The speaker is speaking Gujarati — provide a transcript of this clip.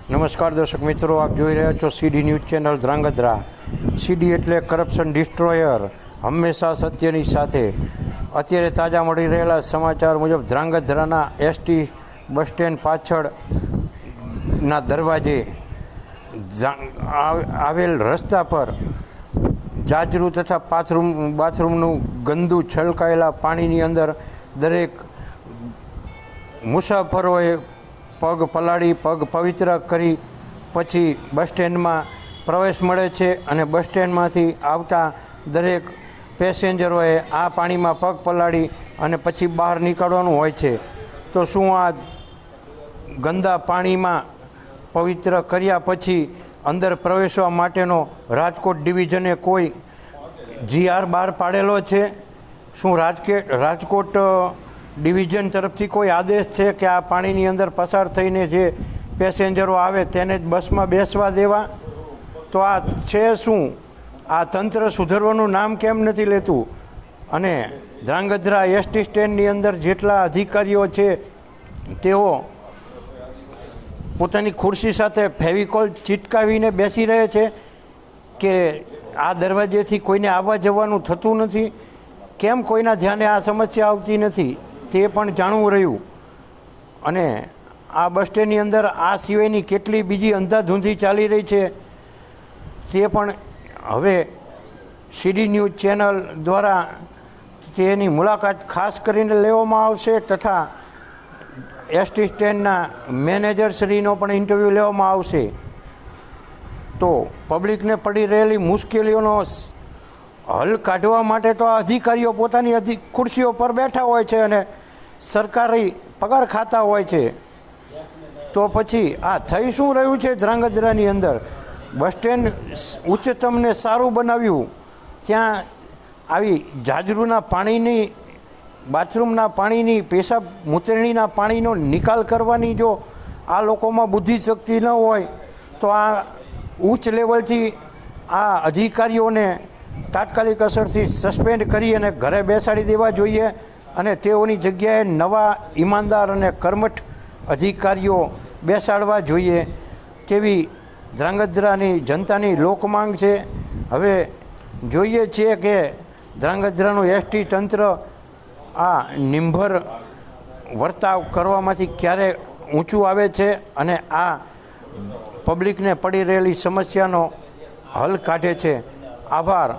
નમસ્કાર દર્શક મિત્રો, આપ જોઈ રહ્યા છો સીડી ન્યૂઝ ચેનલ ધ્રાંગધ્રા. સીડી એટલે કરપ્શન ડિસ્ટ્રોયર, હંમેશા સત્યની સાથે. અત્યારે તાજા મળી રહેલા સમાચાર મુજબ ધ્રાંગધ્રાના એસટી બસ સ્ટેન્ડ પાછળના દરવાજે આવેલ રસ્તા પર જાજરૂ તથા બાથરૂમનું ગંદુ છલકાયેલા પાણીની અંદર દરેક મુસાફરોએ પગ પલાળી પગ પવિત્ર કરી પછી બસ સ્ટેન્ડમાં પ્રવેશ મળે છે અને બસ સ્ટેન્ડમાંથી આવતા દરેક પેસેન્જરોએ આ પાણીમાં પગ પલાળી અને પછી બહાર નીકળવાનું હોય છે. તો શું આ ગંદા પાણીમાં પવિત્ર કર્યા પછી અંદર પ્રવેશવા માટેનો રાજકોટ ડિવિઝને કોઈ GR બહાર પાડેલો છે? શું રાજકોટ ડિવિઝન તરફથી કોઈ આદેશ છે કે આ પાણીની અંદર પસાર થઈને જે પેસેન્જરો આવે તેને જ બસમાં બેસવા દેવા? તો આ છે શું? આ તંત્ર સુધરવાનું નામ કેમ નથી લેતું? અને ધ્રાંગધ્રા એસટી સ્ટેન્ડની અંદર જેટલા અધિકારીઓ છે તેઓ પોતાની ખુરશી સાથે ફેવિકોલ ચીટકાવીને બેસી રહે છે કે આ દરવાજેથી કોઈને આવવા જવાનું થતું નથી? કેમ કોઈના ધ્યાને આ સમસ્યા આવતી નથી તે પણ જાણવું રહ્યું. અને આ બસ સ્ટેન્ડની અંદર આ સિવાયની કેટલી બીજી અંધાધૂંધી ચાલી રહી છે તે પણ હવે સીડી ન્યૂઝ ચેનલ દ્વારા તેની મુલાકાત ખાસ કરીને લેવામાં આવશે તથા એસટી સ્ટેન્ડના મેનેજરશ્રીનો પણ ઇન્ટરવ્યૂ લેવામાં આવશે. તો પબ્લિકને પડી રહેલી મુશ્કેલીઓનો હલ કાઢવા માટે તો આ અધિકારીઓ પોતાની ખુરશીઓ પર બેઠા હોય છે અને સરકારી પગાર ખાતા હોય છે. તો પછી આ થઈ શું રહ્યું છે ધ્રાંગધ્રાની અંદર? બસ સ્ટેન્ડ ઉચ્ચતમને સારું બનાવ્યું, ત્યાં આવી જાજરૂના પાણીની, બાથરૂમના પાણીની, પેશાબ મૂતરણીના પાણીનો નિકાલ કરવાની જો આ લોકોમાં બુદ્ધિશક્તિ ન હોય તો આ ઉચ્ચ લેવલથી આ અધિકારીઓને તાત્કાલિક અસરથી સસ્પેન્ડ કરી અને ઘરે બેસાડી દેવા જોઈએ અને તેઓની જગ્યાએ નવા ઈમાનદાર અને કર્મઠ અધિકારીઓ બેસાડવા જોઈએ તેવી ધ્રાંગધ્રાની જનતાની લોકમાંગ છે. હવે જોઈએ છીએ કે ધ્રાંગધ્રાનું એસટી તંત્ર આ નિંભર વર્તાવ કરવામાંથી ક્યારે ઊંચું આવે છે અને આ પબ્લિકને પડી રહેલી સમસ્યાનો હલ કાઢે છે. આભાર.